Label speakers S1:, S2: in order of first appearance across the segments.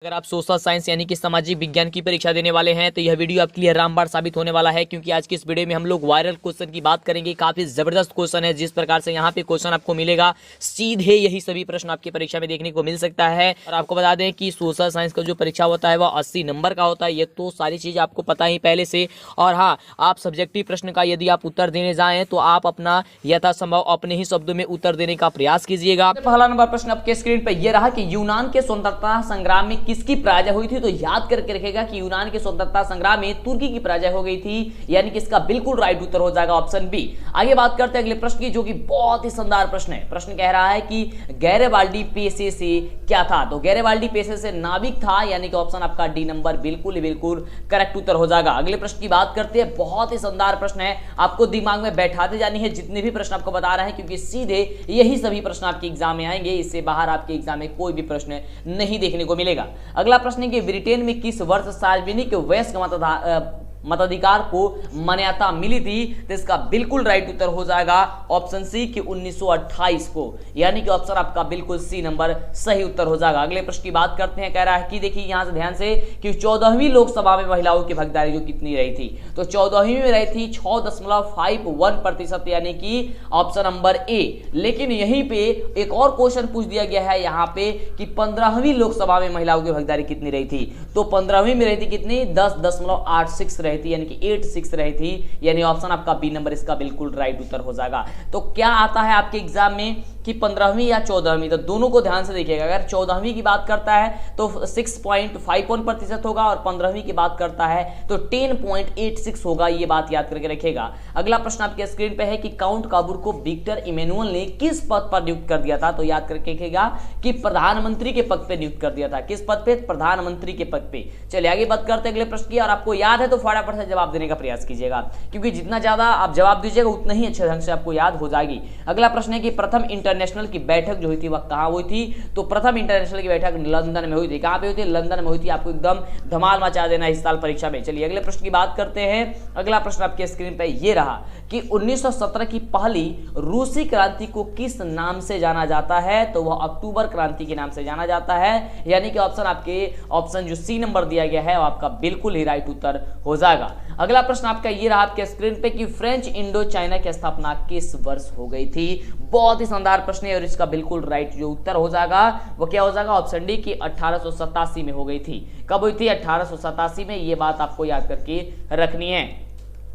S1: अगर आप social science यानी कि सामाजिक विज्ञान की परीक्षा देने वाले हैं तो यह वीडियो आपके लिए रामबाण साबित होने वाला है, क्योंकि आज की इस वीडियो में हम लोग वायरल क्वेश्चन की बात करेंगे। काफी जबरदस्त क्वेश्चन है। जिस प्रकार से यहाँ पे क्वेश्चन आपको मिलेगा, सीधे यही सभी प्रश्न आपकी परीक्षा में देखने को मिल सकता है। और आपको बता दें कि सोशल साइंस का जो परीक्षा होता है वह 80 नंबर का होता है। ये तो सारी चीज आपको पता ही पहले से। और हाँ, आप सब्जेक्टिव प्रश्न का यदि आप उत्तर देने जाएं तो आप अपना यथासंभव अपने ही शब्दों में उत्तर देने का प्रयास कीजिएगा। पहला नंबर प्रश्न आपके स्क्रीन पर यह रहा कि यूनान के स्वतंत्रता संग्राम में किसकी पराजय हुई थी। तो याद करके रखेगा कि यूनान के स्वतंत्रता संग्राम में तुर्की की पराजय हो गई थी, यानी कि इसका बिल्कुल राइट उत्तर हो जाएगा ऑप्शन बी। आगे बात करते हैं अगले प्रश्न की, जो कि बहुत ही शानदार प्रश्न है। प्रश्न कह रहा है कि गैरिबाल्डी पेशे से क्या था। तो गैरिबाल्डी पेशे से नाविक था, यानी कि ऑप्शन आपका डी नंबर बिल्कुल करेक्ट उत्तर हो जाएगा। अगले प्रश्न की बात करते हैं। बहुत ही शानदार प्रश्न है, आपको दिमाग में बैठाते जानी है जितने भी प्रश्न आपको बता रहे हैं, क्योंकि सीधे यही सभी प्रश्न आपके एग्जाम में आएंगे। इससे बाहर आपके एग्जाम में कोई भी प्रश्न नहीं देखने को मिलेगा। अगला प्रश्न कि ब्रिटेन में किस वर्ष सार्वजनिक वयस्क मताधिकार को मान्यता मिली थी। तो इसका बिल्कुल राइट उत्तर हो जाएगा ऑप्शन सी कि 1928 को, यानी कि ऑप्शन आपका बिल्कुल सी नंबर सही उत्तर हो जाएगा। अगले प्रश्न की बात करते हैं। कह रहा है कि देखिए यहां से ध्यान से कि 14वीं लोकसभा में महिलाओं की भागीदारी जो कितनी रही थी। तो 14वीं में रही थी 6.51%, यानी कि ऑप्शन नंबर ए। लेकिन यहीं पे एक और क्वेश्चन पूछ दिया गया है यहाँ पे कि 15वीं लोकसभा में महिलाओं की भागीदारी कितनी रही थी। तो 15वीं में रही थी कितनी, 10.86 रही थी, यानी कि 86 रही थी, यानी ऑप्शन आपका बी नंबर इसका बिल्कुल राइट उत्तर हो जाएगा। तो क्या आता है आपके एग्जाम में कि 15वीं या 14वीं, तो दोनों को ध्यान से देखिएगा। अगर 14वीं की बात करता है तो 6.51% होगा, और 15वीं की बात करता है तो 10.86 होगा। ये बात याद करके रखिएगा। अगला प्रश्न आपके स्क्रीन पे है कि काउंट काबूर को विक्टर इमैनुअल ने किस पद पर नियुक्त कर दिया था। तो याद करके रखिएगा कि प्रधानमंत्री के पद पे नियुक्त कर दिया था। किस पद पे, प्रधानमंत्री के पद पे। चलिए आगे बात करते हैं अगले प्रश्न की। और आपको याद है तो फटाफट से जवाब देने का प्रयास कीजिएगा, क्योंकि जितना ज्यादा आप जवाब दीजिएगा उतना ही अच्छे ढंग से आपको याद हो जाएगी। अगला प्रश्न है कि प्रथम इंटरनेशनल की बैठक जो हुई थी वह कहां हुई थी। तो प्रथम इंटरनेशनल की बैठक लंदन में हुई थी। कहां पे हुई थी, लंदन में हुई थी। आपको एकदम धमाल मचा देना इस साल परीक्षा में। चलिए अगले प्रश्न की बात करते हैं। अगला प्रश्न आपके स्क्रीन पे ये रहा कि 1917 की पहली रूसी क्रांति को किस नाम से जाना जाता है। तो वह अक्टूबर क्रांति के नाम से जाना जाता है, यानी कि ऑप्शन आपके ऑप्शन जो सी नंबर दिया गया है वो आपका बिल्कुल ही राइट उत्तर हो जाएगा। अगला प्रश्न आपका ये रहा आपके स्क्रीन पे कि फ्रेंच इंडो चाइना की स्थापना किस वर्ष हो गई थी। बहुत ही शानदार प्रश्न है, और इसका बिल्कुल राइट जो उत्तर हो जाएगा वो क्या हो जाएगा, ऑप्शन डी की 1887 में हो गई थी। कब हुई थी, 1887 में। ये बात आपको याद करके रखनी है।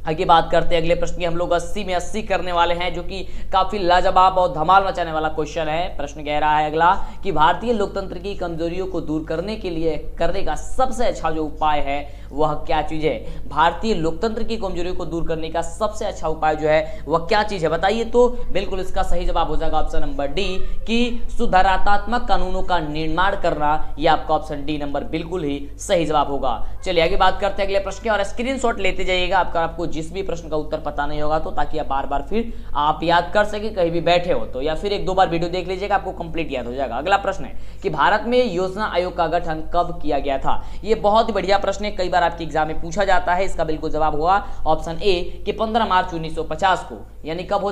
S1: आगे बात करते हैं अगले प्रश्न की। हम लोग 80 में 80 करने वाले हैं, जो कि काफी लाजवाब और धमाल मचाने वाला क्वेश्चन है। प्रश्न कह रहा है अगला कि भारतीय लोकतंत्र की कमजोरियों को दूर करने के लिए करने का सबसे अच्छा जो उपाय है वह क्या चीज है। भारतीय लोकतंत्र की कमजोरियों को दूर करने का सबसे अच्छा उपाय जो है वह क्या चीज है, बताइए। तो बिल्कुल इसका सही जवाब हो जाएगा ऑप्शन नंबर डी कि सुधारात्मक कानूनों का निर्माण करना। यह आपका ऑप्शन डी नंबर बिल्कुल ही सही जवाब होगा। चलिए आगे बात करते हैं अगले प्रश्न की, और स्क्रीनशॉट लेते जाइएगा आपको जिस भी प्रश्न का उत्तर पता नहीं होगा, तो ताकि आप बार बार फिर आप याद कर सके, कहीं भी बैठे हो तो, या फिर एक दो बार वीडियो देख लीजिएगा, आपको कंप्लीट याद हो जाएगा। अगला प्रश्न है कि भारत में योजना आयोग का गठन कब किया गया था। यह बहुत ही बढ़िया प्रश्न है, कई बार आपके एग्जाम में पूछा जाता है। इसका बिल्कुल जवाब हुआ ऑप्शन ए कि 15 मार्च 1950 को, यानी कब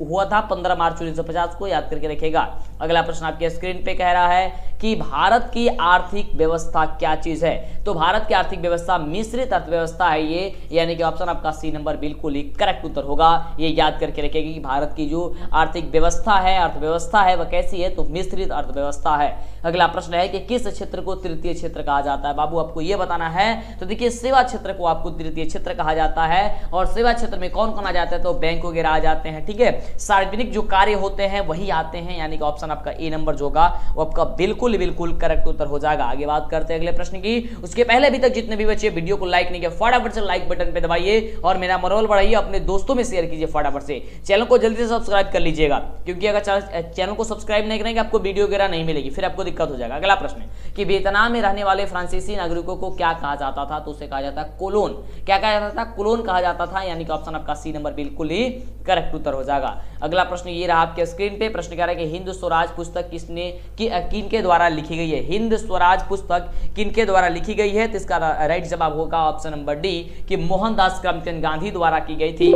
S1: हुआ था, 15 मार्च 1950 को। याद करके रखेगा। अगला प्रश्न आपके स्क्रीन पे कह रहा है कि भारत की आर्थिक व्यवस्था क्या चीज है। तो भारत की आर्थिक व्यवस्था मिश्रित अर्थव्यवस्था है ये, यानी कि ऑप्शन आपका सी नंबर बिल्कुल ही करेक्ट उत्तर होगा। ये याद करके रखेगी कि भारत की जो आर्थिक व्यवस्था है, अर्थव्यवस्था है, वह कैसी है, तो मिश्रित अर्थव्यवस्था है। अगला प्रश्न है कि किस क्षेत्र को तृतीय क्षेत्र कहा जाता है। बाबू आपको यह बताना है। तो देखिए सेवा क्षेत्र को आपको तृतीय क्षेत्र कहा जाता है, और सेवा क्षेत्र में कौन कौन आ जाता है, तो बैंक वगैरह आ जाते हैं। ठीक है, सार्वजनिक जो कार्य होते हैं वही आते हैं, यानी कि ऑप्शन आपका ए नंबर जो होगा वो आपका बिल्कुल करेक्ट उत्तर हो जाएगा। आगे बात करते हैं अगले प्रश्न की। उसके पहले अभी तक जितने भी बच्चे वीडियो को लाइक नहीं किया, फटाफट से लाइक बटन पे दबाइए और मेरा मनोबल बढ़ाइए, अपने दोस्तों में शेयर कीजिए फटाफट से। चैनल को जल्दी से सब्सक्राइब कर लीजिएगा, क्योंकि अगर चैनल को सब्सक्राइब नहीं करेंगे आपको वीडियो वगैरह नहीं मिलेगी, फिर आपको दिक्कत हो जाएगा। अगला प्रश्न है कि वियतनाम में रहने वाले फ्रांसीसी नागरिकों को क्या कहा जाता था। तो उसे कहा जाता है कोलोन। क्या कहा जाता था, कोलोन कहा जाता था, यानी कि ऑप्शन आपका सी नंबर बिल्कुल ही करेक्ट उत्तर हो जाएगा। अगला प्रश्न ये रहा आपके स्क्रीन पे। प्रश्न कह रहा है कि हिंद स्वराज पुस्तक किनके द्वारा लिखी गई है। हिंद स्वराज पुस्तक किनके द्वारा लिखी गई है। तो इसका राइट जवाब होगा ऑप्शन नंबर डी कि मोहनदास करमचंद गांधी द्वारा की गई थी।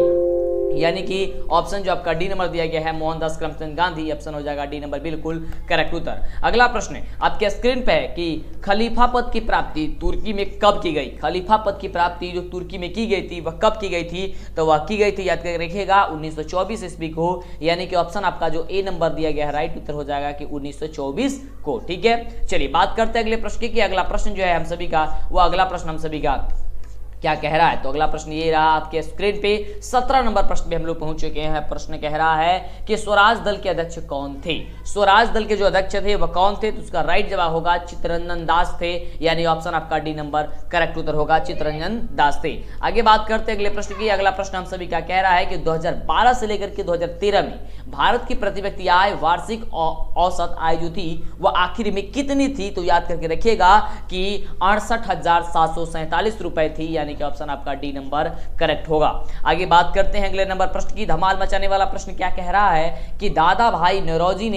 S1: यानी कि ऑप्शन जो आपका डी नंबर दिया गया है मोहनदास करमचंद गांधी, ऑप्शन हो जाएगा डी नंबर बिल्कुल करेक्ट उत्तर। अगला प्रश्न आपके स्क्रीन पे है कि खलीफा पद की प्राप्ति तुर्की में कब की गई। खलीफा पद की प्राप्ति जो तुर्की में की गई थी वह कब की गई थी, तो वह की गई थी, याद करके रखिएगा, 1924 ईस्वी को, यानी कि ऑप्शन आपका जो ए नंबर दिया गया है राइट उत्तर हो जाएगा कि 1924 को। ठीक है, चलिए बात करते हैं अगले प्रश्न की। अगला प्रश्न जो है हम सभी का, वो अगला प्रश्न हम सभी का क्या कह रहा है, तो अगला प्रश्न ये रहा आपके स्क्रीन पे 17 नंबर प्रश्न पे हम लोग पहुंच चुके हैं। प्रश्न कह रहा है कि स्वराज दल के अध्यक्ष कौन थे। स्वराज दल के जो अध्यक्ष थे वह कौन थे, तो उसका राइट जवाब होगा चित्तरंजन दास थे, यानी ऑप्शन आपका डी नंबर करेक्ट उत्तर होगा, चित्तरंजन दास थे। आगे बात करते हैं अगले प्रश्न की। अगला प्रश्न हम सभी का कह रहा है कि 2012 से लेकर के 2013 में भारत की प्रति व्यक्ति आय, वार्षिक औसत आय जो थी वह आखिर में कितनी थी, तो याद करके रखिएगा कि 68,747 रुपए थी, यानी कि ऑप्शन आपका डी नंबर करेक्ट होगा। आगे बात करते हैं अगले नंबर प्रश्न की। धमाल मचाने वाला प्रश्न क्या कह रहा है कि दादा भाई नौरोजी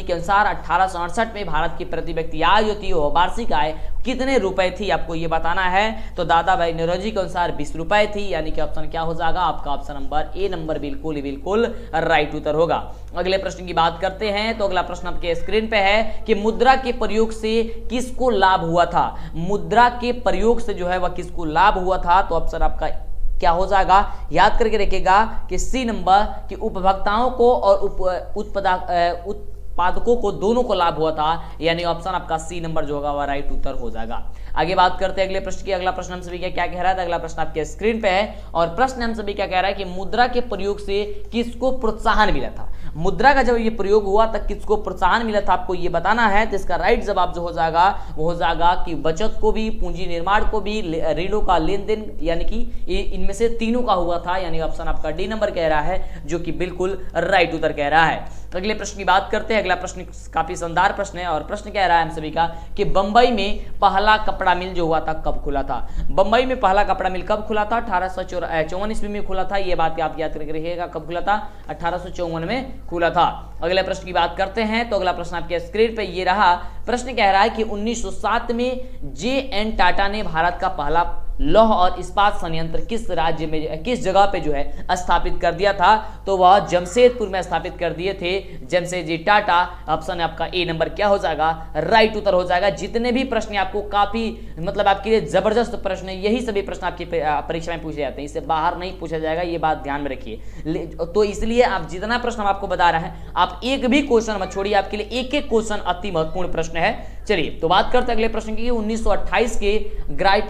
S1: के अनुसार 1868 में भारत की प्रति व्यक्ति आय जो थी वो वार्षिक आय कितने रुपए थी, आपको ये बताना है। तो दादा भाई नौरोजी के अनुसार 20 रुपए थी, यानी कि ऑप्शन क्या हो जाएगा आपका, ऑप्शन नंबर ए नंबर बिल्कुल राइट उत्तर होगा। अगले प्रश्न की बात करते हैं, तो अगला प्रश्न आपके स्क्रीन पे है कि मुद्रा के प्रयोग से किसको लाभ हुआ था। मुद्रा के प्रयोग से जो है वह किसको लाभ हुआ था, तो ऑप्शन आपका क्या हो जाएगा, याद करके रखिएगा कि सी नंबर कि उपभोक्ताओं को और उत्पादकों को दोनों को लाभ हुआ था, यानी ऑप्शन आपका सी नंबर जो होगा वह राइट उत्तर हो जाएगा। आगे बात करते हैं अगले प्रश्न की। अगला प्रश्न हम सभी का क्या कह रहा है, अगला प्रश्न आपके स्क्रीन पे है और प्रश्न हम सभी क्या कह रहा है कि मुद्रा के प्रयोग से किसको प्रोत्साहन मिला था। मुद्रा का जब ये प्रयोग हुआ तब किसको प्रोत्साहन मिला था, आपको ये बताना है। तो इसका राइट जवाब जो हो जाएगा वो हो जाएगा कि बचत को भी, पूंजी निर्माण को भी, ऋणों का लेन देन, यानी कि इनमें से तीनों का हुआ था, यानी ऑप्शन आपका डी नंबर कह रहा है, जो कि बिल्कुल राइट उत्तर कह रहा है। अगले प्रश्न की बात करते हैं। अगला प्रश्न काफी शानदार प्रश्न है और प्रश्न कह रहा है हम सभी का कि बंबई में पहला कपड़ा मिल जो हुआ था कब खुला था। बंबई में पहला कपड़ा मिल कब खुला था, 1854 ईस्वी में खुला था। ये बात आप याद करके रखिएगा, कब खुला था, 1854 में खुला था। अगले प्रश्न की बात करते हैं, तो अगला प्रश्न आपके स्क्रीन पे ये रहा। प्रश्न कह रहा है कि 1907 में जे.एन. टाटा ने भारत का पहला लौह और इस्पात संयंत्र किस राज्य में, किस जगह पे जो है स्थापित कर दिया था, तो वह जमशेदपुर में स्थापित कर दिए थे, जमशेदजी टाटा। ऑप्शन आपका ए नंबर क्या हो जाएगा, राइट उत्तर हो जाएगा। जितने भी प्रश्न आपको काफी मतलब आपके लिए जबरदस्त प्रश्न है, यही सभी प्रश्न आपकी परीक्षा में पूछे जाते हैं, इससे बाहर नहीं पूछा जाएगा, ये बात ध्यान में रखिए। तो इसलिए आप जितना प्रश्न हम आपको बता रहे हैं, आप एक भी क्वेश्चन मत छोड़िए, आपके लिए एक एक क्वेश्चन अति महत्वपूर्ण प्रश्न है। चलिए तो बात करते हैं अगले प्रश्न की। 1928 के ग्राइप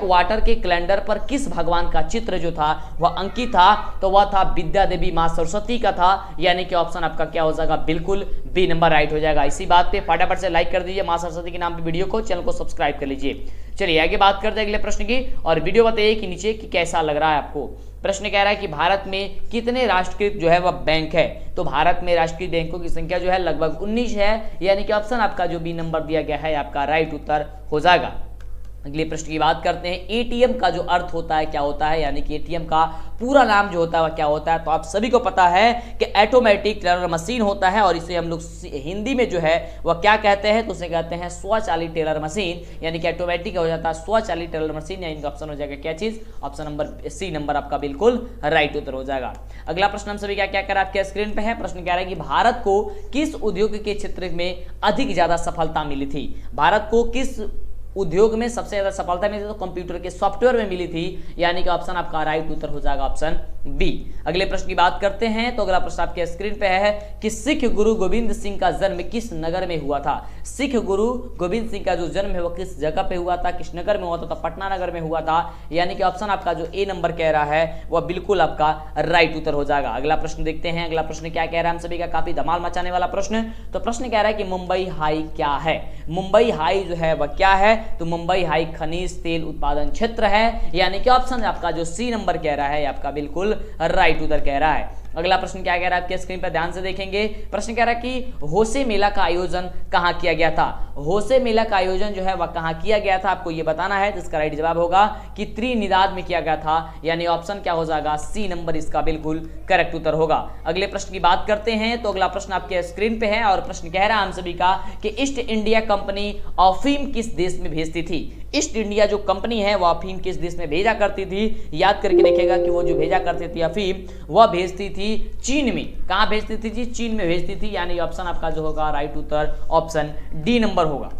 S1: वाटर के कैलेंडर पर किस भगवान का चित्र जो था वह अंकित था, तो वह था विद्या देवी मां सरस्वती का था, यानी कि ऑप्शन आपका क्या हो जाएगा, बिल्कुल बी नंबर राइट हो जाएगा। इसी बात पे फटाफट से लाइक कर दीजिए मां सरस्वती के नाम पे वीडियो को, चैनल को सब्सक्राइब कर लीजिए। चलिए आगे बात करते हैं अगले प्रश्न की और वीडियो बताइए कि नीचे कि कैसा लग रहा है आपको। प्रश्न कह रहा है कि भारत में कितने राष्ट्रीयकृत जो है वह बैंक है, तो भारत में राष्ट्रीय बैंकों की संख्या जो है लगभग 19 है, यानी कि ऑप्शन आपका जो बी नंबर दिया गया है आपका राइट उत्तर हो जाएगा। अगले प्रश्न की बात करते हैं। एटीएम का जो अर्थ होता है क्या होता है, यानी कि एटीएम का पूरा नाम जो होता है वह क्या होता है, तो आप सभी को पता है कि ऑटोमेटिक टेलर मशीन होता है और इसे हम लोग हिंदी में जो है वह क्या कहते हैं, तो उसे कहते हैं स्वचालित टेलर मशीन, यानी कि ऑटोमेटिक हो जाता है स्वचालित टेलर मशीन, यानी ऑप्शन हो जाएगा क्या चीज, ऑप्शन नंबर सी नंबर आपका बिल्कुल राइट उत्तर हो जाएगा। अगला प्रश्न हम सभी क्या कर आपके स्क्रीन पे है। प्रश्न कह रहा है कि भारत को किस उद्योग के क्षेत्र में अधिक ज्यादा सफलता मिली थी। भारत को किस उद्योग में सबसे ज्यादा सफलता मिली, तो कंप्यूटर के सॉफ्टवेयर में मिली थी, यानी कि ऑप्शन आपका राइट उत्तर हो जाएगा ऑप्शन बी। अगले प्रश्न की बात करते हैं, तो अगला प्रश्न आपके स्क्रीन पे है कि सिख गुरु गोविंद सिंह का जन्म किस नगर में हुआ था। सिख गुरु गोविंद सिंह का जो जन्म है वो किस जगह पे हुआ था, किस नगर में हुआ था, तो पटना नगर में हुआ था, यानी कि ऑप्शन आपका जो ए नंबर कह रहा है वह बिल्कुल आपका राइट उत्तर हो जाएगा। अगला प्रश्न देखते हैं। अगला प्रश्न क्या कह रहा है हम सभी का, काफी धमाल मचाने वाला प्रश्न। तो प्रश्न कह रहा है कि मुंबई हाई क्या है। मुंबई हाई जो है वह क्या है, तो मुंबई हाई खनिज तेल उत्पादन क्षेत्र है, यानी कि ऑप्शन आपका जो सी नंबर कह रहा है आपका बिल्कुल राइट उत्तर कह रहा है। अगला प्रश्न क्या कह रहा है आपके स्क्रीन पर ध्यान से देखेंगे। प्रश्न कह रहा है कि होसे मेला का आयोजन कहां किया गया था। होसे मेला का आयोजन जो है वह कहां किया गया था, आपको यह बताना है। तो इसका राइट जवाब होगा कि त्रिनिदाद में किया गया था, यानी ऑप्शन क्या हो जाएगा, सी नंबर इसका बिल्कुल करेक्ट उत्तर होगा। अगले प्रश्न की बात करते हैं, तो अगला प्रश्न आपके स्क्रीन पे है और प्रश्न कह रहा है हम सभी का कि ईस्ट इंडिया कंपनी अफीम किस देश में भेजती थी। ईस्ट इंडिया जो कंपनी है वो अफीम किस देश में भेजा करती थी, याद करके देखिएगा कि वो जो भेजा करती थी अफीम वह भेजती थी चीन में। कहां भेजती थी जी? चीन में भेजती थी, यानी ऑप्शन आपका जो होगा राइट उत्तर ऑप्शन डी नंबर होगा।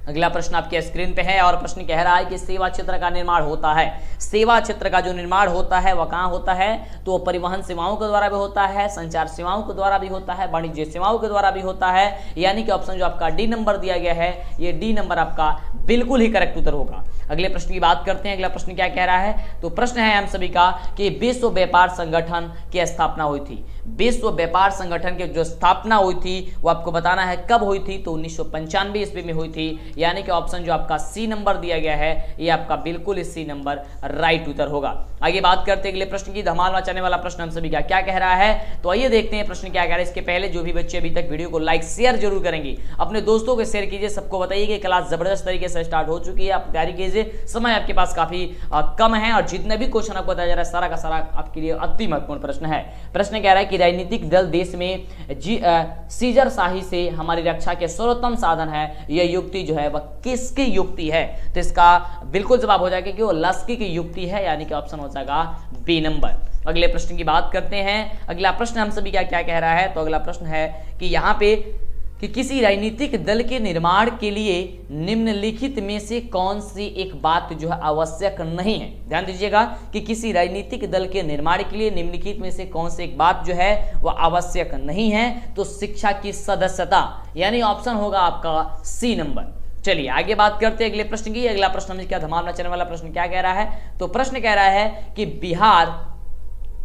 S1: अगला प्रश्न आपके स्क्रीन पे है और प्रश्न कह रहा है कि सेवा क्षेत्र का निर्माण होता है। सेवा क्षेत्र का जो निर्माण होता है वह कहाँ होता है? तो परिवहन सेवाओं के द्वारा भी होता है, संचार सेवाओं के द्वारा भी होता है, वाणिज्य सेवाओं के द्वारा भी होता है, यानी कि ऑप्शन जो आपका डी नंबर दिया गया है ये डी नंबर आपका बिल्कुल ही करेक्ट उत्तर होगा। अगले प्रश्न की बात करते हैं। अगला प्रश्न क्या कह रहा है? तो प्रश्न है हम सभी का कि विश्व व्यापार संगठन की स्थापना हुई थी। विश्व व्यापार संगठन की जो स्थापना हुई थी वो आपको बताना है कब हुई थी, तो 1995 ईस्वी में हुई थी, यानी कि ऑप्शन जो आपका सी नंबर दिया गया है ये आपका बिल्कुल सी नंबर राइट उत्तर होगा। आगे बात करते हैं अगले प्रश्न की। धमाल मचाने वाला प्रश्न हम सभी का क्या कह रहा है, तो आइए देखते हैं प्रश्न क्या कह रहा है। इसके पहले जो भी बच्चे अभी तक वीडियो को लाइक शेयर जरूर करेंगे, अपने दोस्तों को शेयर कीजिए, सबको बताइए कि क्लास जबरदस्त तरीके से स्टार्ट हो चुकी है, आप तैयारी कीजिए, समय आपके पास काफी कम है और जितने भी क्वेश्चन आपको बताया जा रहा है सारा का सारा आपके लिए अति महत्वपूर्ण प्रश्न है। प्रश्न कह रहा है कि राजनीतिक दल देश में सीजर शाही से हमारी रक्षा के सर्वोत्तम साधन है, यह युक्ति जो है वह किसकी युक्ति है? तो इसका बिल्कुल जवाब हो जाएगा कि वो लस्की की युक्ति है, यानी कि ऑप्शन हो जाएगा बी नंबर। अगले प्रश्न की बात करते हैं। अगला प्रश्न हम सभी क्या क्या कह रहा है, तो अगला प्रश्न है कि यहाँ पे कि किसी राजनीतिक दल के निर्माण के लिए निम्नलिखित में से कौन सी एक बात जो है आवश्यक नहीं है। ध्यान दीजिएगा कि किसी राजनीतिक दल के निर्माण के लिए निम्नलिखित में से कौन सी एक बात जो है वह आवश्यक नहीं है, तो शिक्षा की सदस्यता, यानी ऑप्शन होगा आपका सी नंबर। चलिए आगे बात करते हैं अगले प्रश्न की। अगला प्रश्न हमें क्या धमाल मचाने वाला प्रश्न क्या कह रहा है, तो प्रश्न कह रहा है कि बिहार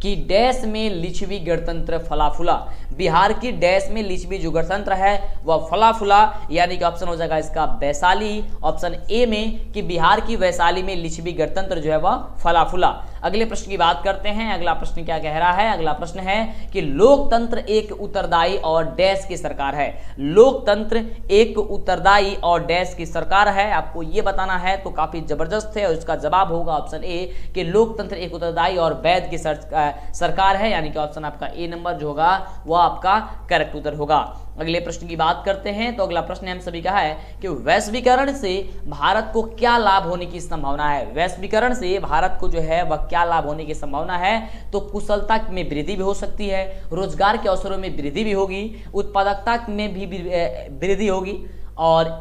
S1: कि डैश में लिच्छवी गणतंत्र फला फूला। बिहार की डैश में लिच्छवी जो गणतंत्र है वह फला फूला, यानी कि ऑप्शन हो जाएगा इसका वैशाली, ऑप्शन ए में कि बिहार की वैशाली में लिच्छवी गणतंत्र जो है वह फला फूला। अगले प्रश्न की बात करते हैं। अगला प्रश्न क्या कह रहा है? अगला प्रश्न है कि लोकतंत्र एक उत्तरदायी और डैश की सरकार है। लोकतंत्र एक उत्तरदायी और डैश की सरकार है, आपको यह बताना है, तो काफी जबरदस्त है और इसका जवाब होगा ऑप्शन ए कि लोकतंत्र एक उत्तरदायी और वैध की सरकार है, यानी कि ऑप्शन आपका ए नंबर जो होगा वह आपका करेक्ट उत्तर होगा। अगले प्रश्न की बात करते हैं। तो अगला प्रश्न हम सभी का है कि वैश्वीकरण से भारत को क्या लाभ होने की संभावना है। वैश्वीकरण से भारत को जो है वह क्या लाभ होने की संभावना है, तो कुशलता में वृद्धि भी हो सकती है, रोजगार के अवसरों में वृद्धि भी होगी, उत्पादकता में भी वृद्धि होगी, और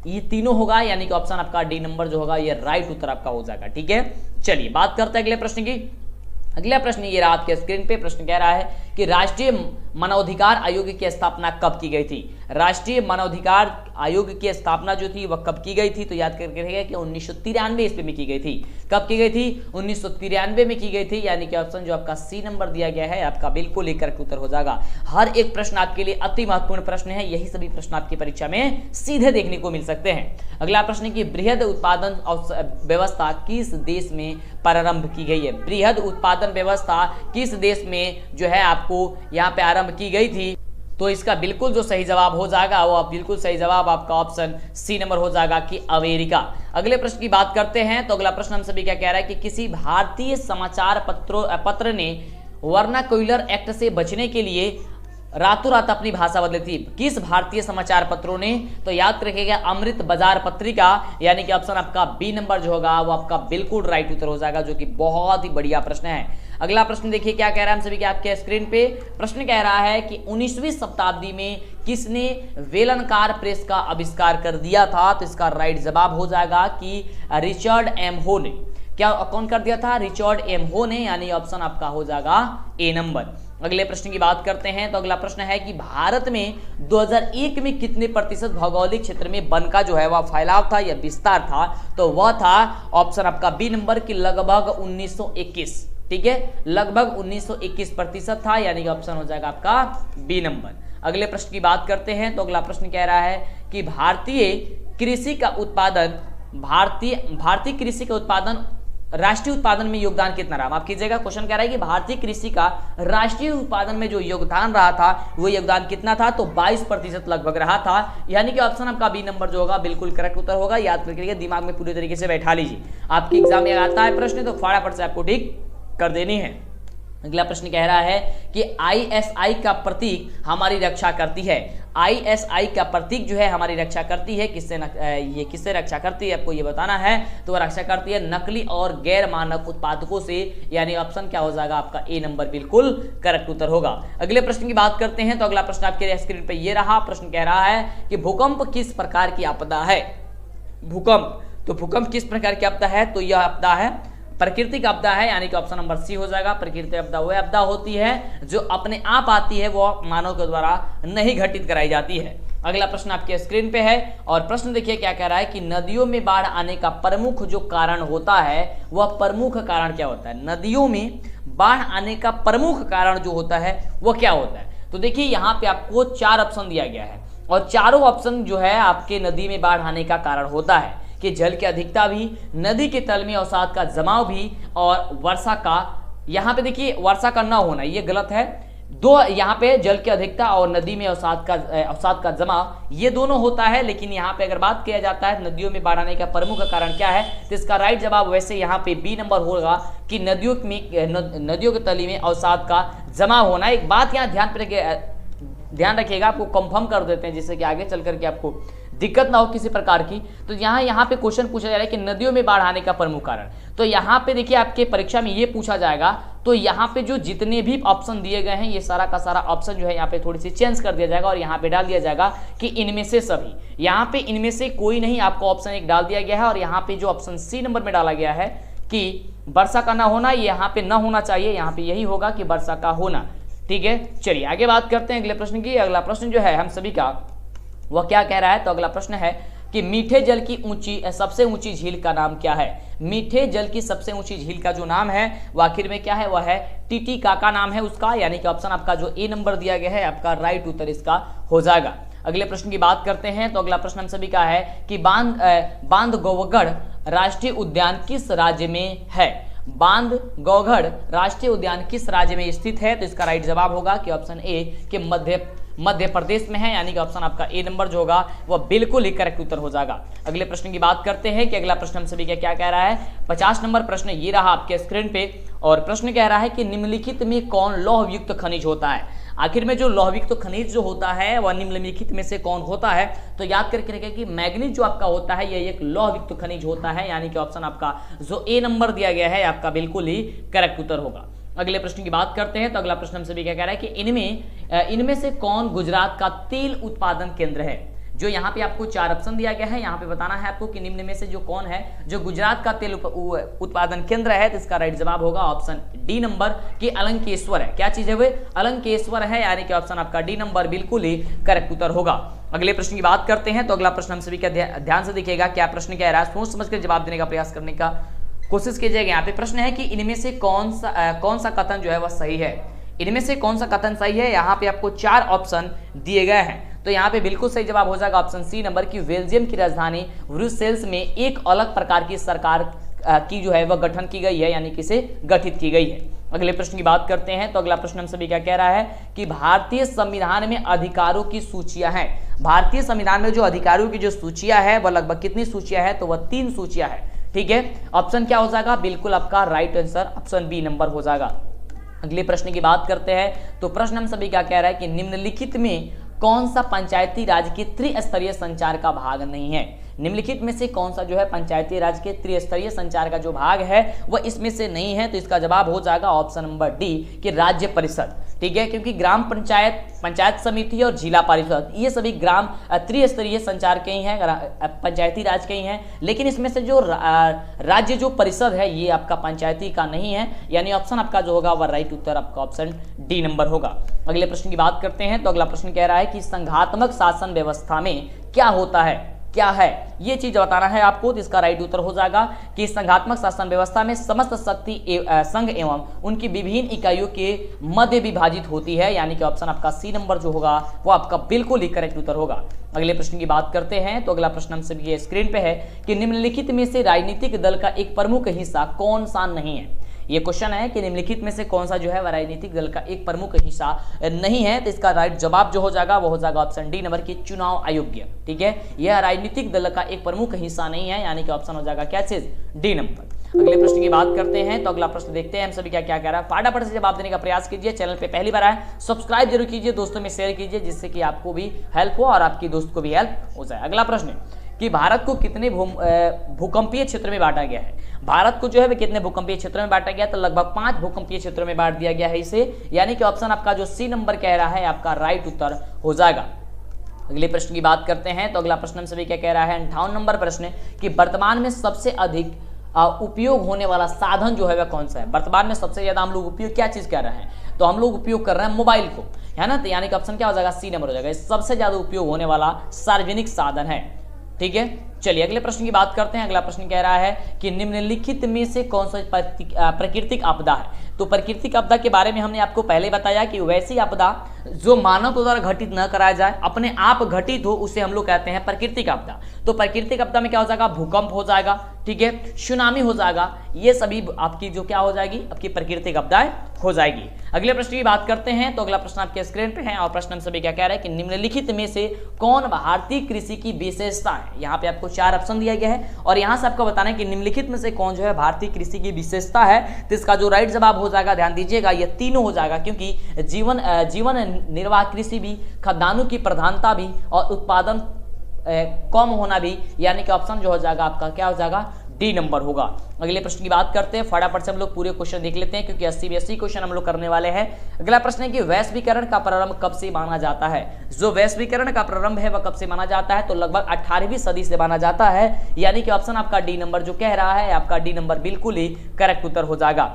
S1: ये तीनों होगा, यानी कि ऑप्शन आपका डी नंबर जो होगा ये राइट उत्तर आपका हो जाएगा। ठीक है, चलिए बात करते हैं अगले प्रश्न की। अगला प्रश्न ये रहा आपके स्क्रीन पे। प्रश्न कह रहा है कि राष्ट्रीय मानवाधिकार आयोग की स्थापना कब की गई थी। राष्ट्रीय मानवाधिकार आयोग की स्थापना जो थी वह कब की गई थी, तो याद करके रखिएगा कि 1993 ईस्वी में की गई थी। कब की गई थी? 1993 में की गई थी, यानी कि ऑप्शन जो आपका सी नंबर दिया गया है आपका बिल्कुल ही करेक्ट उत्तर हो जाएगा। हर एक प्रश्न आपके लिए अति महत्वपूर्ण प्रश्न है, यही सभी प्रश्न आपकी परीक्षा में सीधे देखने को मिल सकते हैं। अगला प्रश्न की बृहद उत्पादन व्यवस्था किस देश में प्रारंभ की गई है। बृहद उत्पादन व्यवस्था किस देश में जो है आपको यहाँ पे आरंभ की गई थी, तो इसका बिल्कुल जो सही जवाब हो जाएगा वो बिल्कुल सही जवाब आपका ऑप्शन सी नंबर हो जाएगा कि अमेरिका। अगले प्रश्न की बात करते हैं। तो अगला प्रश्न हम सभी क्या कह रहा है कि किसी भारतीय समाचार पत्र ने वर्नाक्युलर एक्ट से बचने के लिए रातों रात अपनी भाषा बदली थी। किस भारतीय समाचार पत्रों ने, तो याद रखिएगा अमृत बाजार पत्रिका, यानी कि ऑप्शन आपका बी नंबर जो होगा वो आपका बिल्कुल राइट उत्तर हो जाएगा, जो कि बहुत ही बढ़िया प्रश्न है। अगला प्रश्न देखिए क्या कह रहा है हम सभी के आपके स्क्रीन पे। प्रश्न कह रहा है कि 19वीं शताब्दी में किसने वेलनकार प्रेस का आविष्कार कर दिया था, तो इसका राइट जवाब हो जाएगा कि रिचर्ड एम हो ने। क्या कौन कर दिया था? रिचर्ड एम हो ने, यानी ऑप्शन आपका हो जाएगा ए नंबर। अगले प्रश्न की बात करते हैं। तो अगला प्रश्न है कि भारत में 2001 में कितने प्रतिशत भौगोलिक क्षेत्र में वन का जो है वह फैलाव था या विस्तार था, तो वह था ऑप्शन आपका बी नंबर की लगभग 1921। ठीक है, लगभग 1921% था, यानी कि ऑप्शन हो जाएगा आपका बी नंबर। अगले प्रश्न की बात करते हैं। तो अगला प्रश्न कह रहा है कि भारतीय कृषि का उत्पादन राष्ट्रीय उत्पादन में योगदान कितना रहा। माफ कीजिएगा, क्वेश्चन कह रहा है कि भारतीय कृषि का राष्ट्रीय उत्पादन में जो योगदान रहा था वो योगदान कितना था, तो 22% लगभग रहा था, यानी कि ऑप्शन आपका बी नंबर जो होगा बिल्कुल करेक्ट उत्तर होगा। याद करके दिमाग में पूरी तरीके से बैठा लीजिए, आपके एग्जाम में आता है प्रश्न तो फटाफट से आपको ठीक कर देनी है। अगला प्रश्न कह रहा है कि ISI का प्रतीक हमारी रक्षा करती है। ISI का प्रतीक जो है हमारी रक्षा करती है, ये किससे रक्षा करती है आपको ये बताना है। तो वह रक्षा करती है नकली और गैर मानक उत्पादकों से, यानी ऑप्शन क्या हो जाएगा आपका ए नंबर बिल्कुल करेक्ट उत्तर होगा। अगले प्रश्न की बात करते हैं तो अगला प्रश्न आपके स्क्रीन पे ये रहा। प्रश्न कह रहा है कि भूकंप किस प्रकार की आपदा है। भूकंप, तो भूकंप किस प्रकार की आपदा है, तो यह आपदा है प्राकृतिक आपदा है, यानी कि ऑप्शन नंबर सी हो जाएगा। प्राकृतिक आपदा वह आपदा होती है जो अपने आप आती है, वो मानव के द्वारा नहीं घटित कराई जाती है। अगला प्रश्न आपके स्क्रीन पे है और प्रश्न देखिए क्या कह रहा है कि नदियों में बाढ़ आने का प्रमुख जो कारण होता है वह प्रमुख कारण क्या होता है। नदियों में बाढ़ आने का प्रमुख कारण जो होता है वह क्या होता है। तो देखिए यहाँ पे आपको 4 ऑप्शन दिया गया है और चारों ऑप्शन जो है आपके नदी में बाढ़ आने का कारण होता है कि जल की अधिकता भी, नदी के तल में अवसाद का जमाव भी और वर्षा का, यहाँ पे देखिए वर्षा का ना होना ये गलत है। दो यहाँ पे जल की अधिकता और नदी में अवसाद का जमाव ये दोनों होता है, लेकिन यहाँ पे अगर बात किया जाता है नदियों में बाढ़ आने का प्रमुख कारण क्या है तो इसका राइट जवाब वैसे यहाँ पे बी नंबर होगा कि नदियों के तली में अवसाद का जमाव होना। एक बात यहाँ ध्यान रखिएगा, आपको कंफर्म कर देते हैं जिससे कि आगे चल करके आपको दिक्कत ना हो किसी प्रकार की। तो यहाँ पे क्वेश्चन पूछा जा रहा है कि नदियों में बाढ़ आने का प्रमुख कारण, तो यहाँ पे देखिए आपके परीक्षा में ये पूछा जाएगा। तो यहाँ पे जो जितने भी ऑप्शन दिए गए हैं ये सारा का सारा ऑप्शन जो है यहाँ पे थोड़ी सी चेंज कर दिया जाएगा और यहाँ पे डाल दिया जाएगा कि इनमें से सभी। यहाँ पे इनमें से कोई नहीं, आपको ऑप्शन 1 डाल दिया गया है और यहाँ पे जो ऑप्शन सी नंबर में डाला गया है कि वर्षा का ना होना, ये यहाँ पे ना होना चाहिए, यहाँ पे यही होगा कि वर्षा का होना। ठीक है, चलिए आगे बात करते हैं अगले प्रश्न की। अगला प्रश्न जो है हम सभी का वह क्या कह रहा है, तो अगला प्रश्न है कि मीठे जल की सबसे ऊंची झील का नाम क्या है। मीठे जल की सबसे ऊंची झील का जो नाम है वो आखिर में क्या है, वह है टिटिकाका नाम है उसका, यानी कि ऑप्शन आपका जो ए नंबर दिया गया है आपका राइट उत्तर इसका हो जाएगा। अगले प्रश्न की बात करते हैं तो अगला प्रश्न हम सभी का है कि बांधवगढ़ राष्ट्रीय उद्यान किस राज्य में है। बांधवगढ़ राष्ट्रीय उद्यान किस राज्य में स्थित है, तो इसका राइट जवाब होगा कि ऑप्शन ए के मध्य प्रदेश में है, यानी कि ऑप्शन आपका ए नंबर जो होगा वह बिल्कुल ही करेक्ट उत्तर हो जाएगा। अगले प्रश्न की बात करते हैं कि अगला प्रश्न हम सभी का क्या कह रहा है। 50 नंबर प्रश्न ये रहा आपके स्क्रीन पे और प्रश्न कह रहा है कि निम्नलिखित में कौन लौहयुक्त खनिज होता है। आखिर में जो लौहयुक्त खनिज जो होता है वह निम्नलिखित में से कौन होता है, तो याद करके रखिए कि मैग्नीज जो आपका होता है यह एक लौहयुक्त खनिज होता है, यानी कि ऑप्शन आपका जो ए नंबर दिया गया है आपका बिल्कुल ही करेक्ट उत्तर होगा। अगले प्रश्न की बात करते हैं तो अगला प्रश्न हम सभी क्या कह रहा है कि इनमें से कौन गुजरात का तेल उत्पादन केंद्र है। जो यहाँ पे आपको 4 ऑप्शन दिया गया है, यहाँ पे बताना है आपको कि निम्न में से जो कौन है जो गुजरात का तेल उत्पादन केंद्र है, तो इसका राइट जवाब होगा ऑप्शन डी नंबर कि अलंकेश्वर है। क्या चीज है वे, अलंकेश्वर है, यानी कि ऑप्शन आपका डी नंबर बिल्कुल ही करेक्ट उत्तर होगा। अगले प्रश्न की बात करते हैं तो अगला प्रश्न हम सभी का ध्यान से देखिएगा, क्या प्रश्न कह रहा है, सोच समझ कर जवाब देने का प्रयास करने का कोशिश कीजिएगा। यहाँ पे प्रश्न है कि इनमें से कौन सा कथन जो है वह सही है। इनमें से कौन सा कथन सही है, यहाँ पे आपको 4 ऑप्शन दिए गए हैं, तो यहाँ पे बिल्कुल सही जवाब हो जाएगा ऑप्शन सी नंबर की बेल्जियम की राजधानी ब्रुसेल्स में एक अलग प्रकार की सरकार की जो है वह गठन की गई है, यानी कि इसे गठित की गई है। अगले प्रश्न की बात करते हैं तो अगला प्रश्न हम सभी क्या कह रहा है कि भारतीय संविधान में अधिकारों की सूचियां हैं। भारतीय संविधान में जो अधिकारों की जो सूचियां है वह लगभग कितनी सूचियां है, तो वह 3 सूचियां है। ठीक है, ऑप्शन क्या हो जाएगा, बिल्कुल आपका right answer option B number हो जाएगा। अगले प्रश्न की बात करते हैं तो प्रश्न हम सभी क्या कह रहा है कि निम्नलिखित में कौन सा पंचायती राज के त्रिस्तरीय संचार का भाग नहीं है। निम्नलिखित में से कौन सा जो है पंचायती राज के त्रिस्तरीय संचार का जो भाग है वह इसमें से नहीं है, तो इसका जवाब हो जाएगा ऑप्शन नंबर डी कि राज्य परिषद। ठीक है, क्योंकि ग्राम पंचायत, पंचायत समिति और जिला परिषद ये सभी ग्राम त्रिस्तरीय संचार के ही हैं, पंचायती राज के ही हैं, लेकिन इसमें से जो राज्य जो परिषद है ये आपका पंचायती का नहीं है, यानी ऑप्शन आपका जो होगा वह राइट उत्तर आपका ऑप्शन डी नंबर होगा। अगले प्रश्न की बात करते हैं तो अगला प्रश्न कह रहा है कि संघात्मक शासन व्यवस्था में क्या होता है, क्या है ये चीज बताना है आपको, तो इसका राइट उत्तर हो जाएगा कि संघात्मक शासन व्यवस्था में समस्त शक्ति संघ एवं उनकी विभिन्न इकाइयों के मध्य विभाजित होती है, यानी कि ऑप्शन आपका सी नंबर जो होगा वो आपका बिल्कुल ही करेक्ट उत्तर होगा। अगले प्रश्न की बात करते हैं तो अगला प्रश्न हम सभी स्क्रीन पे है कि निम्नलिखित में से राजनीतिक दल का एक प्रमुख हिस्सा कौन सा नहीं है। ये क्वेश्चन है कि निम्नलिखित में से कौन सा जो है वह राजनीतिक दल का एक प्रमुख हिस्सा नहीं है, तो इसका राइट जवाब जो हो जाएगा वो हो जाएगा ऑप्शन डी नंबर की चुनाव आयोग। ठीक है, यह राजनीतिक दल का एक प्रमुख हिस्सा नहीं है, यानी कि ऑप्शन हो जाएगा क्या चीज, डी नंबर। अगले प्रश्न की बात करते हैं। तो अगला प्रश्न देखते हैं हम सभी क्या क्या कह रहा है। फटाफट से जवाब देने का प्रयास कीजिए। चैनल पे पहली बार आए सब्सक्राइब जरूर कीजिए, दोस्तों में शेयर कीजिए, जिससे कि आपको भी हेल्प हो और आपकी दोस्त को भी हेल्प हो जाए। अगला प्रश्न कि भारत को कितने भूकंपीय क्षेत्र में बांटा गया है। भारत को जो है कितने भूकंपीय क्षेत्रों में बांटा गया, तो लगभग 5 भूकंपीय क्षेत्रों में बांट दिया गया है इसे, यानी कि ऑप्शन आपका जो सी नंबर कह रहा है आपका राइट उत्तर हो जाएगा। अगले प्रश्न की बात करते हैं। तो अगला प्रश्न हम सभी क्या कह रहा है, 58 नंबर प्रश्न कि वर्तमान में सबसे अधिक उपयोग होने वाला साधन जो है वह कौन सा है। वर्तमान में सबसे ज्यादा हम लोग उपयोग क्या चीज कर रहे हैं, तो हम लोग उपयोग कर रहे हैं मोबाइल को, है ना। तो यानी कि ऑप्शन क्या हो जाएगा, सी नंबर हो जाएगा। सबसे ज्यादा उपयोग होने वाला सार्वजनिक साधन है, ठीक है। चलिए अगले प्रश्न की बात करते हैं। अगला प्रश्न कह रहा है कि निम्नलिखित में से कौन सा प्राकृतिक आपदा है। तो प्राकृतिक आपदा के बारे में हमने आपको पहले बताया कि वैसी आपदा जो मानव द्वारा घटित न कराया जाए, अपने आप घटित हो, उसे हम लोग कहते हैं प्राकृतिक आपदा। तो प्राकृतिक आपदा में क्या हो जाएगा, भूकंप हो जाएगा, ठीक है, सुनामी हो जाएगा, ये सभी आपकी जो क्या हो जाएगी, आपकी प्राकृतिक आपदाएं हो जाएगी। अगले प्रश्न की बात करते हैं। तो अगला प्रश्न आपके स्क्रीन पे है और प्रश्न हम सभी क्या कह रहे हैं कि निम्नलिखित में से कौन भारतीय कृषि की विशेषता है। यहाँ पे आपको 4 ऑप्शन दिया गया है और यहाँ से आपको बताना है कि निम्नलिखित में से कौन जो है भारतीय कृषि की विशेषता है। तो इसका जो राइट जवाब हो जाएगा, ध्यान दीजिएगा, ये तीनों हो जाएगा, क्योंकि जीवन निर्वाह कृषि भी, खाद्यान्नों की प्रधानता भी और उत्पादन कम होना भी, यानी कि ऑप्शन जो हो जाएगा आपका क्या हो जाएगा, डी नंबर होगा। अगले प्रश्न की बात करते हैं। फटाफट से हम लोग पूरे क्वेश्चन देख लेते हैं, क्योंकि 80 क्वेश्चन हम लोग करने वाले हैं। अगला प्रश्न है कि वैश्वीकरण का प्रारंभ कब से माना जाता है। जो वैश्वीकरण का प्रारंभ है वह कब से माना जाता है, तो लगभग 18वीं सदी से माना जाता है, यानी कि ऑप्शन आपका डी नंबर जो कह रहा है, आपका डी नंबर बिल्कुल ही करेक्ट उत्तर हो जाएगा।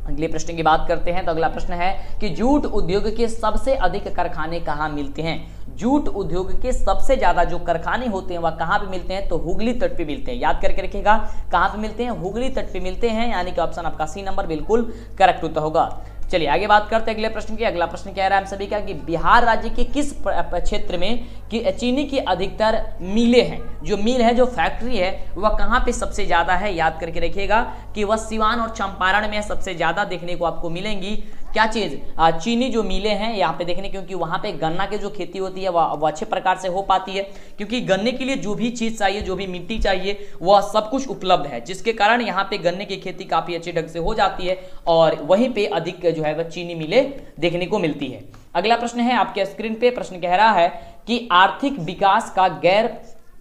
S1: अगले प्रश्न की बात करते हैं। तो अगला प्रश्न है कि जूट उद्योग के सबसे अधिक कारखाने कहाँ मिलते हैं। जूट उद्योग के सबसे ज्यादा जो कारखाने होते हैं वह कहाँ पे मिलते हैं, तो हुगली तट पे मिलते हैं। याद करके रखिएगा, कहाँ पे मिलते हैं, हुगली तट पे मिलते हैं, यानी कि ऑप्शन आपका सी नंबर बिल्कुल करेक्ट उत्तर होगा। चलिए आगे बात करते हैं अगले प्रश्न की। अगला प्रश्न कह रहा है हम सभी का कि बिहार राज्य के किस क्षेत्र में कि चीनी की अधिकतर मिलें हैं। जो मिल है, जो फैक्ट्री है, वह कहाँ पे सबसे ज्यादा है। याद करके रखिएगा कि वह सिवान और चंपारण में सबसे ज्यादा देखने को आपको मिलेंगी। क्या चीज, चीनी जो मिलें हैं यहाँ पे देखने, क्योंकि वहां पे गन्ना की जो खेती होती है वह अच्छे प्रकार से हो पाती है, क्योंकि गन्ने के लिए जो भी चीज चाहिए, जो भी मिट्टी चाहिए, वह सब कुछ उपलब्ध है, जिसके कारण यहाँ पे गन्ने की खेती काफी अच्छे ढंग से हो जाती है और वहीं पे अधिक जो है वह चीनी मिलें देखने को मिलती है। अगला प्रश्न है आपके स्क्रीन पे, प्रश्न कह रहा है कि आर्थिक विकास का गैर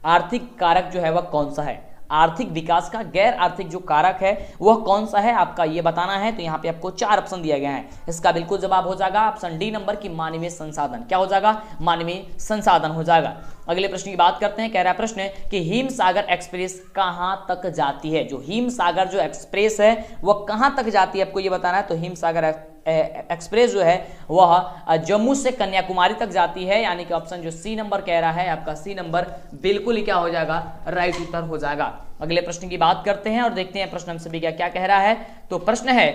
S1: आर्थिक कारक जो है वह कौन सा है। आर्थिक विकास का गैर आर्थिक जो कारक है वह कौन सा है, आपका ये बताना है। तो यहाँ पे आपको 4 ऑप्शन दिया गया है, इसका बिल्कुल जवाब हो जाएगा ऑप्शन डी नंबर की मानवीय संसाधन। क्या हो जाएगा, मानवीय संसाधन हो जाएगा। अगले प्रश्न की बात करते हैं। कह रहा है प्रश्न कि हिम सागर एक्सप्रेस कहां तक जाती है। जो हिम सागर जो एक्सप्रेस है वह कहां तक जाती है, आपको ये बताना है। तो हिम सागर एक्सप्रेस जो है वह जम्मू से कन्याकुमारी तक जाती है, यानी कि ऑप्शन जो सी नंबर कह रहा है, आपका सी नंबर बिल्कुल ही क्या हो जाएगा, राइट उत्तर हो जाएगा। अगले प्रश्न की बात करते हैं और देखते हैं प्रश्न हम सभी का क्या कह रहा है। तो प्रश्न है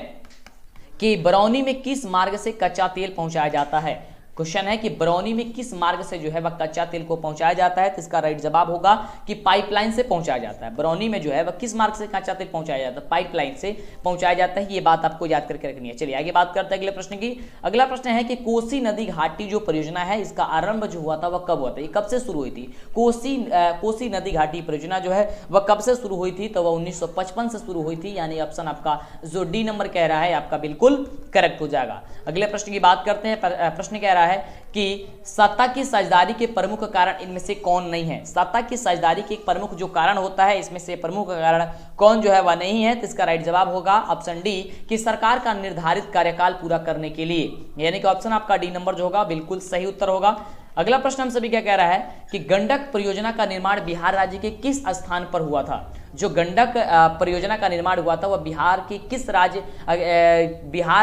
S1: कि बरौनी में किस मार्ग से कच्चा तेल पहुंचाया जाता है। क्वेश्चन है कि बरौनी में किस मार्ग से जो है वह कच्चा तेल को पहुंचाया जाता है। तो इसका राइट जवाब होगा कि पाइपलाइन से पहुंचाया जाता है। बरौनी में जो है वह किस मार्ग से कच्चा तेल पहुंचाया जाता है, पाइपलाइन से पहुंचाया जाता है। ये बात आपको याद करके रखनी है। चलिए आगे बात करते हैं अगले प्रश्न की। अगला प्रश्न है कि कोसी नदी घाटी जो परियोजना है, इसका आरंभ जो हुआ था वह कब हुआ था, ये कब से शुरू हुई थी। कोसी नदी घाटी परियोजना जो है वह कब से शुरू हुई थी, तो वह 1955 से शुरू हुई थी, यानी ऑप्शन आपका जो डी नंबर कह रहा है आपका बिल्कुल करेक्ट हो जाएगा। अगले प्रश्न की बात करते हैं। प्रश्न कह रहा है कि सत्ता की साझेदारी के प्रमुख कारण इनमें से कौन नहीं है। सत्ता की साझेदारी के एक प्रमुख जो कारण होता है, इसमें से प्रमुख कारण कौन जो है वह नहीं है। तो इसका राइट जवाब होगा ऑप्शन डी कि सरकार का निर्धारित कार्यकाल पूरा करने के लिए, यानी कि ऑप्शन आपका डी नंबर जो होगा बिल्कुल सही उत्तर होगा। अगला प्रश्न हम सभी क्या कह रहा है कि गंडक परियोजना का निर्माण बिहार राज्य के किस स्थान पर हुआ था। जो गंडक परियोजना का निर्माण हुआ था वह बिहार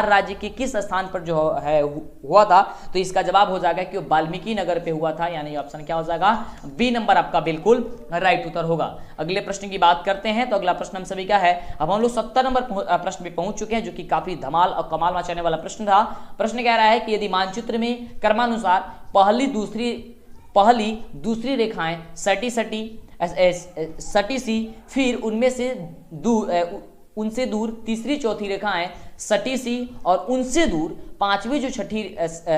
S1: राज्य के किस स्थान पर जो है हुआ था। तो इसका जवाब हो जाएगा कि वाल्मीकि नगर पे हुआ था, यानी ऑप्शन क्या हो जाएगा, बी नंबर आपका बिल्कुल राइट उत्तर होगा। अगले प्रश्न की बात करते हैं। तो अगला प्रश्न हम सभी का है, अब हम लोग 70 नंबर प्रश्न पे पहुंच चुके हैं, जो कि काफी धमाल और कमाल मचाने वाला प्रश्न था। प्रश्न कह रहा है कि यदि मानचित्र में क्रमानुसार पहली दूसरी रेखाएं सटी सी, फिर उनमें से उनसे दूर तीसरी चौथी रेखाएं सटी सी और उनसे दूर पांचवी जो छठी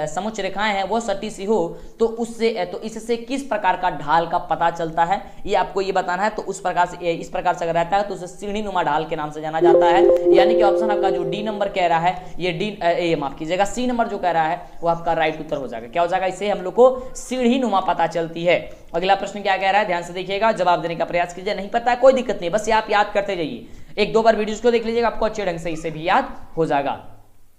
S1: समुच्च रेखाएं हैं वो सटी सी हो तो इससे किस प्रकार का ढाल का पता चलता है, ये आपको ये बताना है। तो उस प्रकार से इस प्रकार से अगर रहता है तो उसे सीढ़ी नुमा ढाल के नाम से जाना जाता है। यानी कि ऑप्शन आपका जो डी नंबर कह रहा है ये माफ कीजिएगा, सी नंबर जो कह रहा है वो आपका राइट उत्तर हो जाएगा। क्या हो जाएगा, इससे हम लोग को सीढ़ी नुमा पता चलती है। अगला प्रश्न क्या कह रहा है, ध्यान से देखिएगा, जवाब देने का प्रयास कीजिए। नहीं पता है कोई दिक्कत नहीं, बस आप याद करते जाइए, एक दो बार वीडियोस को देख लीजिएगा, आपको अच्छे ढंग से इसे भी याद हो जाएगा।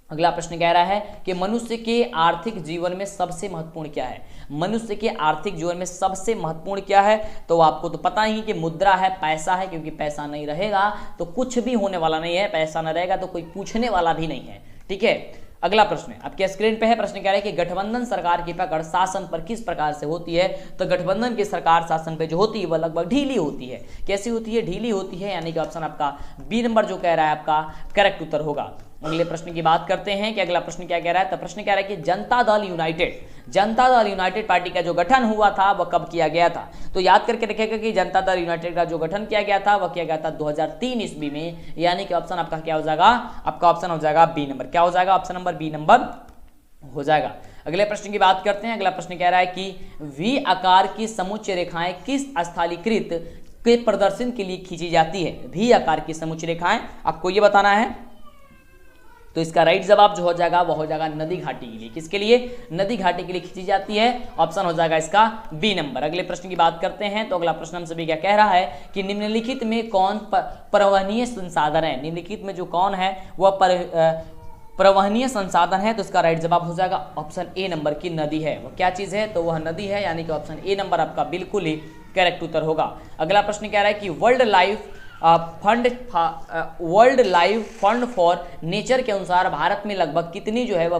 S1: अगला प्रश्न कह रहा है कि मनुष्य के आर्थिक जीवन में सबसे महत्वपूर्ण क्या है। मनुष्य के आर्थिक जीवन में सबसे महत्वपूर्ण क्या है, तो आपको तो पता ही कि मुद्रा है, पैसा है, क्योंकि पैसा नहीं रहेगा तो कुछ भी होने वाला नहीं है, पैसा न रहेगा तो कोई पूछने वाला भी नहीं है। ठीक है, अगला प्रश्न आपके स्क्रीन पे है। प्रश्न कह रहा है कि गठबंधन सरकार की पकड़ शासन पर किस प्रकार से होती है। तो गठबंधन की सरकार शासन पे जो होती है वह लगभग ढीली होती है। कैसी होती है, ढीली होती है, यानी कि ऑप्शन आपका बी नंबर जो कह रहा है आपका करेक्ट उत्तर होगा। अगले प्रश्न की बात करते हैं कि अगला प्रश्न क्या कह रहा है। तो प्रश्न कह रहा है कि जनता दल यूनाइटेड पार्टी का जो गठन हुआ था वह कब किया गया था। तो याद करके रखिएगा कि जनता दल यूनाइटेड का जो गठन किया गया था वह किया गया था 2003 ईस्वी में, यानी कि ऑप्शन आपका क्या हो जाएगा, आपका ऑप्शन हो जाएगा बी नंबर। क्या हो जाएगा, ऑप्शन नंबर बी नंबर हो जाएगा। अगले प्रश्न की बात करते हैं। अगला प्रश्न कह रहा है कि वी आकार की समुच्च रेखाएं किस स्थलीकृत के प्रदर्शन के लिए खींची जाती है। वी आकार की समुच्च रेखाएं आपको ये बताना है। तो इसका राइट जवाब जो हो जाएगा वो हो जाएगा नदी घाटी के लिए। किसके लिए, नदी घाटी के लिए खींची जाती है, ऑप्शन हो जाएगा इसका बी नंबर। अगले प्रश्न की बात करते हैं। तो अगला प्रश्न हम सभी क्या कह रहा है कि निम्नलिखित में कौन परिवहनीय संसाधन है। निम्नलिखित में जो कौन है वह परिवहनीय संसाधन है। तो इसका राइट जवाब हो जाएगा ऑप्शन ए नंबर की नदी है। वो क्या चीज है, तो वह नदी है, यानी कि ऑप्शन ए नंबर आपका बिल्कुल ही करेक्ट उत्तर होगा। अगला प्रश्न कह रहा है कि world life fund for nature के अनुसार भारत में लगभग कितनी जो है वह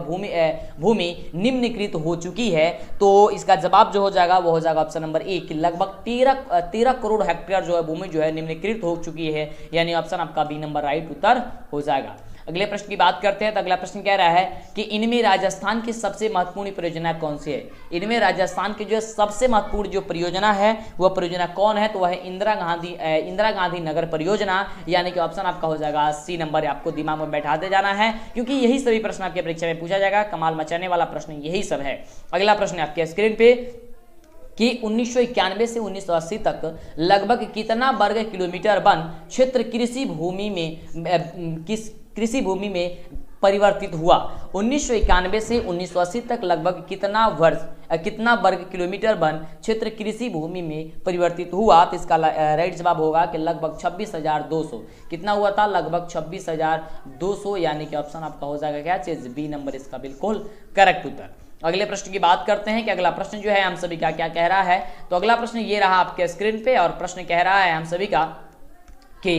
S1: भूमि निम्नकृत हो चुकी है। तो इसका जवाब जो हो जाएगा वो हो जाएगा ऑप्शन नंबर ए कि लगभग 13 करोड़ हेक्टेयर जो है भूमि जो है निम्नकृत हो चुकी है, यानी ऑप्शन आपका बी नंबर राइट उत्तर हो जाएगा। अगले प्रश्न की बात करते हैं। तो अगला प्रश्न कह रहा है कि इनमें राजस्थान की सबसे महत्वपूर्ण परियोजना कौन सी है। इनमें राजस्थान की जो सबसे महत्वपूर्ण जो परियोजना है वह परियोजना कौन है, तो वह है इंदिरा गांधी नगर परियोजना, यानी कि ऑप्शन आपका हो जाएगा सी नंबर। आपको दिमाग में बैठा दे जाना है क्योंकि यही सभी प्रश्न आपके परीक्षा में पूछा जाएगा, कमाल मचाने वाला प्रश्न यही सब है। अगला प्रश्न आपके स्क्रीन पे कि 1991 से 1980 तक लगभग कितना वर्ग किलोमीटर वन क्षेत्र कृषि भूमि में परिवर्तित हुआ। 1991 से 1980 तक लगभग कितना वर्ग किलोमीटर वन क्षेत्र कृषि भूमि में परिवर्तित हुआ। तो इसका राइट जवाब होगा कि लगभग 26,200। कितना हुआ था, लगभग 26,200, यानी कि ऑप्शन आपका हो जाएगा क्या चीज, बी नंबर इसका बिल्कुल करेक्ट उत्तर। अगले प्रश्न की बात करते हैं कि अगला प्रश्न जो है हम सभी का क्या कह रहा है। तो अगला प्रश्न ये रहा आपके स्क्रीन पे और प्रश्न कह रहा है हम सभी का कि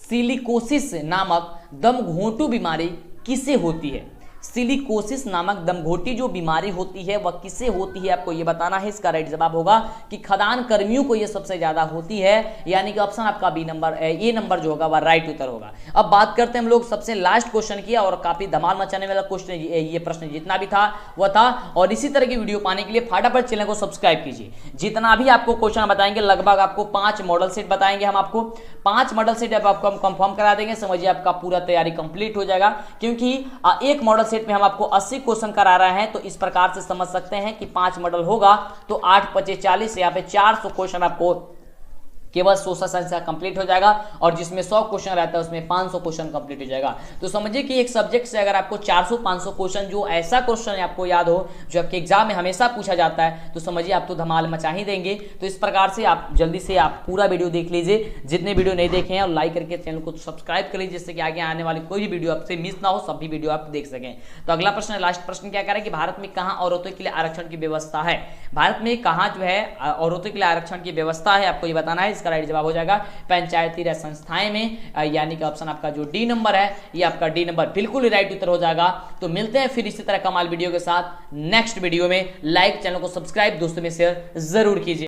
S1: सिलिकोसिस नामक दमघोंटू बीमारी किसे होती है। सिलिकोसिस नामक दमघोंटी जो बीमारी होती है वह किसे होती है, आपको ये बताना है। इसका राइट जवाब होगा कि खदान कर्मियों को ये सबसे ज्यादा होती है, यानी कि ऑप्शन आपका बी नंबर ए नंबर जो होगा वह राइट उत्तर होगा। अब बात करते हैं हम लोग सबसे लास्ट क्वेश्चन की, और काफी धमाल मचाने वाला क्वेश्चन ये प्रश्न जितना भी था वह था। और इसी तरह की वीडियो पाने के लिए फटाफट चैनल को सब्सक्राइब कीजिए। जितना भी आपको क्वेश्चन बताएंगे लगभग आपको 5 मॉडल सेट बताएंगे हम, आपको 5 मॉडल सेट आपको हम कंफर्म करा देंगे। समझिए आपका पूरा तैयारी कंप्लीट हो जाएगा, क्योंकि एक मॉडल सेट में हम आपको 80 क्वेश्चन करा रहे हैं। तो इस प्रकार से समझ सकते हैं कि 5 मॉडल होगा तो 8 × 5 = 40, यहाँ पे 400 क्वेश्चन आपको केवल सोशल साइंस का कंप्लीट हो जाएगा, और जिसमें 100 क्वेश्चन रहता है उसमें 500 क्वेश्चन कंप्लीट हो जाएगा। तो समझिए कि एक सब्जेक्ट से अगर आपको 400-500 क्वेश्चन, जो ऐसा क्वेश्चन आपको याद हो जो आपके एग्जाम में हमेशा पूछा जाता है, तो समझिए आप तो धमाल मचा ही देंगे। तो इस प्रकार से आप जल्दी से आप पूरा वीडियो देख लीजिए, जितने वीडियो नहीं देखे हैं, और लाइक करके चैनल को सब्सक्राइब कर लीजिए, जिससे कि आगे आने वाली कोई भी वीडियो आपसे मिस ना हो, सभी वीडियो आप देख सकें। तो अगला प्रश्न, लास्ट प्रश्न क्या कह रहा है कि भारत में कहाँ औरतों के लिए आरक्षण की व्यवस्था है। भारत में कहाँ जो है औरतों के लिए आरक्षण की व्यवस्था है, आपको ये बताना है। इसका राइट जवाब हो जाएगा पंचायती राज संस्थाएं में, यानी कि ऑप्शन आपका जो डी नंबर है ये आपका डी नंबर बिल्कुल ही राइट उत्तर हो जाएगा। तो मिलते हैं फिर इसी तरह कमाल वीडियो के साथ नेक्स्ट वीडियो में। लाइक, चैनल को सब्सक्राइब, दोस्तों में शेयर जरूर कीजिए।